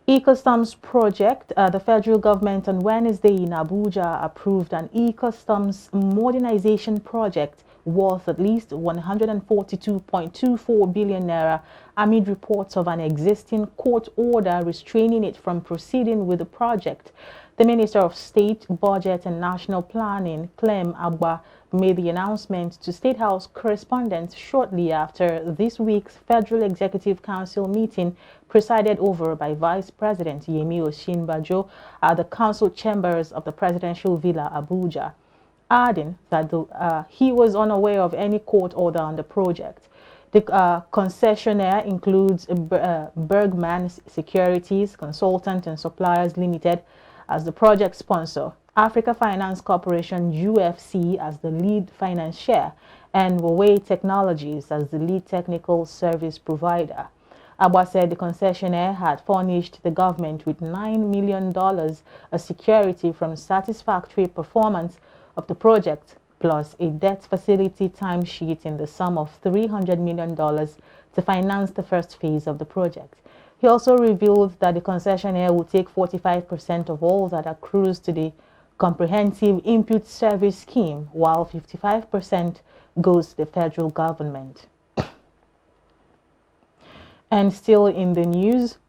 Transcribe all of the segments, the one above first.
E-Customs project. The federal government on Wednesday in Abuja approved an e-customs modernization project worth at least 142.24 billion naira amid reports of an existing court order restraining it from proceeding with the project. The Minister of State, Budget and National Planning, Clem Agba, made the announcement to State House correspondents shortly after this week's Federal Executive Council meeting presided over by Vice President Yemi Osinbajo at the council chambers of the Presidential Villa, Abuja, adding that he was unaware of any court order on the project. The concessionaire includes Bergman Securities, Consultant and Suppliers Limited as the project sponsor, Africa Finance Corporation UFC as the lead financier, and Huawei Technologies as the lead technical service provider. Agba said the concessionaire had furnished the government with $9 million as security from satisfactory performance of the project, plus a debt facility timesheet in the sum of $300 million to finance the first phase of the project. He also revealed that the concessionaire will take 45% of all that accrues to the Comprehensive Input Service Scheme, while 55% goes to the federal government. And still in the news,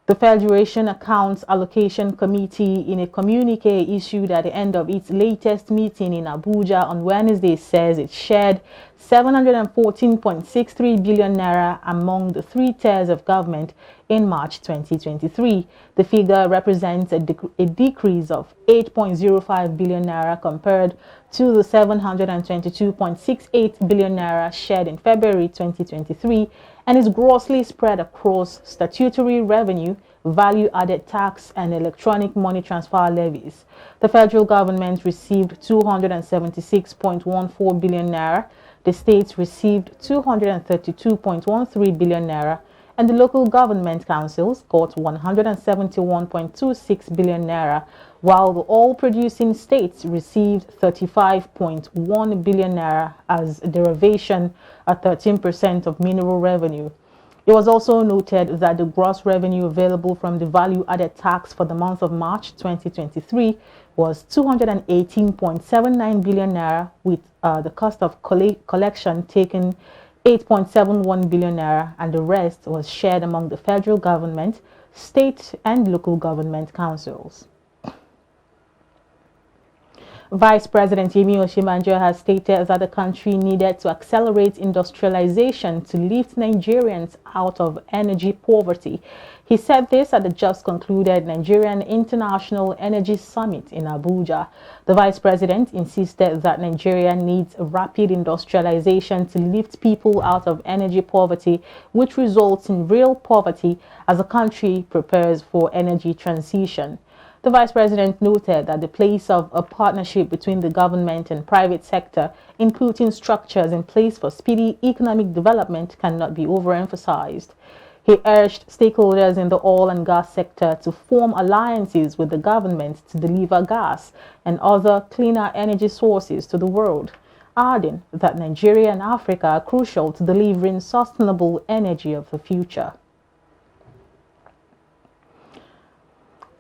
the Federation Accounts Allocation Committee, in a communique issued at the end of its latest meeting in Abuja on Wednesday, says it shared 714.63 billion naira among the three tiers of government in March 2023. The figure represents a decrease of 8.05 billion naira compared to the 722.68 billion naira shared in February 2023 and is grossly spread across statutory revenue, value-added tax, and electronic money transfer levies. The federal government received 276.14 billion naira, the states received 232.13 billion naira, and the local government councils got 171.26 billion naira, while the oil-producing states received 35.1 billion naira as a derivation at 13% of mineral revenue. It was also noted that the gross revenue available from the value-added tax for the month of March 2023 was 218.79 billion naira, with the cost of collection taken 8.71 billion naira, and the rest was shared among the federal government, state and local government councils. Vice President Yemi Osinbajo has stated that the country needed to accelerate industrialization to lift Nigerians out of energy poverty. He said this at the just concluded Nigerian International Energy Summit in Abuja. The Vice President insisted that Nigeria needs rapid industrialization to lift people out of energy poverty, which results in real poverty as the country prepares for energy transition. The Vice President noted that the place of a partnership between the government and private sector in putting structures in place for speedy economic development cannot be overemphasized. He urged stakeholders in the oil and gas sector to form alliances with the government to deliver gas and other cleaner energy sources to the world, adding that Nigeria and Africa are crucial to delivering sustainable energy of the future.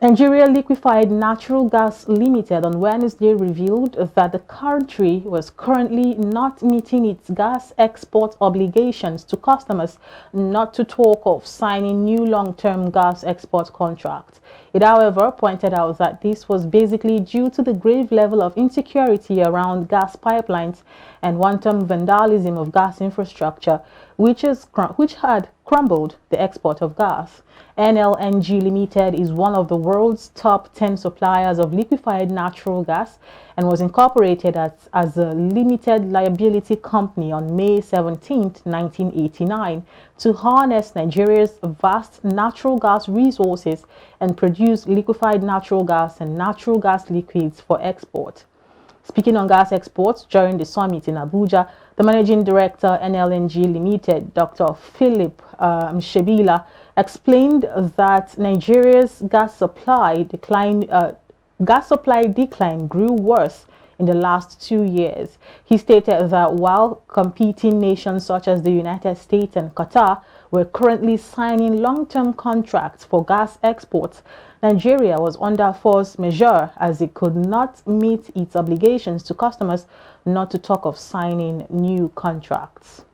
Nigeria Liquefied Natural Gas Limited on Wednesday revealed that the country was currently not meeting its gas export obligations to customers, not to talk of signing new long-term gas export contracts. It, however, pointed out that this was basically due to the grave level of insecurity around gas pipelines and wanton vandalism of gas infrastructure, which had crumbled the export of gas. NLNG Limited is one of the world's top 10 suppliers of liquefied natural gas and was incorporated as a limited liability company on May 17, 1989, to harness Nigeria's vast natural gas resources and produce liquefied natural gas and natural gas liquids for export. Speaking on gas exports during the summit in Abuja, the Managing Director, NLNG Limited, Dr. Philip Shebila, explained that Nigeria's gas supply decline grew worse in the last 2 years. He stated that while competing nations such as the United States and Qatar were currently signing long-term contracts for gas exports, Nigeria was under force majeure as it could not meet its obligations to customers, not to talk of signing new contracts.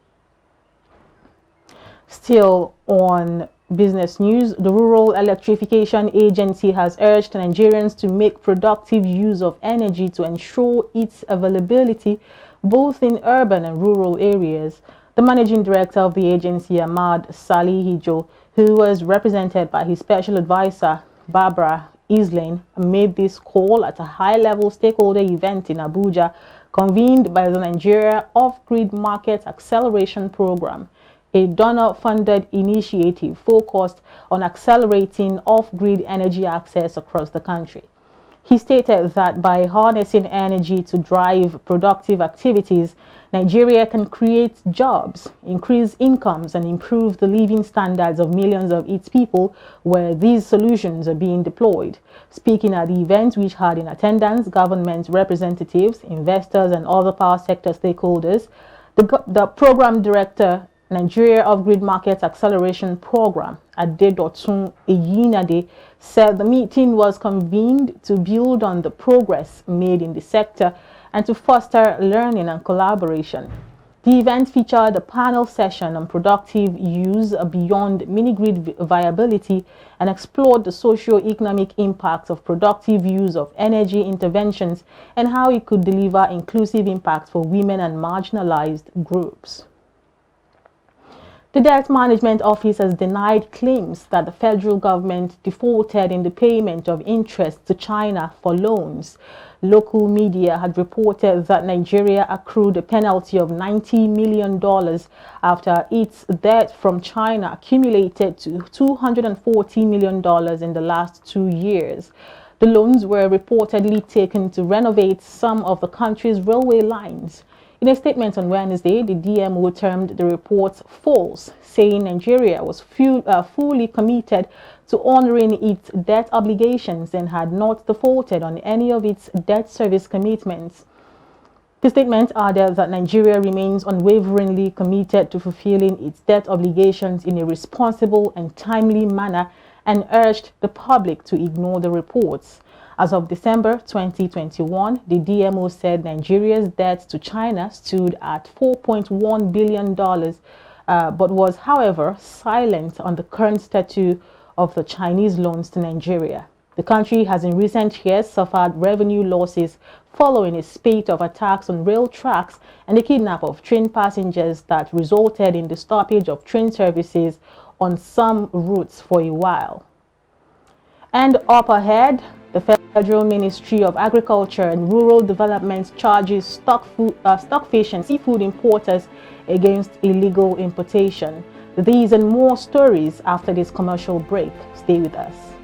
Still on business news, the Rural Electrification Agency has urged Nigerians to make productive use of energy to ensure its availability both in urban and rural areas. The managing director of the agency, Ahmad Salihijo, who was represented by his special advisor, Barbara Islane, made this call at a high-level stakeholder event in Abuja, convened by the Nigeria Off-Grid Market Acceleration Program, a donor-funded initiative focused on accelerating off-grid energy access across the country. He stated that by harnessing energy to drive productive activities, Nigeria can create jobs, increase incomes, and improve the living standards of millions of its people where these solutions are being deployed. Speaking at the event, which had in attendance government representatives, investors, and other power sector stakeholders, the program director, Nigeria Off-Grid Market Acceleration Program, Adedotun Eyinade, said the meeting was convened to build on the progress made in the sector and to foster learning and collaboration. The event featured a panel session on productive use beyond mini-grid viability and explored the socio-economic impacts of productive use of energy interventions and how it could deliver inclusive impact for women and marginalized groups. The Debt Management Office has denied claims that the federal government defaulted in the payment of interest to China for loans. Local media had reported that Nigeria accrued a penalty of $90 million after its debt from China accumulated to $240 million in the last 2 years. The loans were reportedly taken to renovate some of the country's railway lines. In a statement on Wednesday, the DMO termed the reports false, saying Nigeria was fully committed to honoring its debt obligations and had not defaulted on any of its debt service commitments. The statement added that Nigeria remains unwaveringly committed to fulfilling its debt obligations in a responsible and timely manner and urged the public to ignore the reports. As of December 2021, the DMO said Nigeria's debt to China stood at $4.1 billion, but was, however, silent on the current status of the Chinese loans to Nigeria. The country has in recent years suffered revenue losses following a spate of attacks on rail tracks and the kidnap of train passengers that resulted in the stoppage of train services on some routes for a while. And up ahead, the Federal Ministry of Agriculture and Rural Development charges stockfish and seafood importers against illegal importation. These and more stories after this commercial break. Stay with us.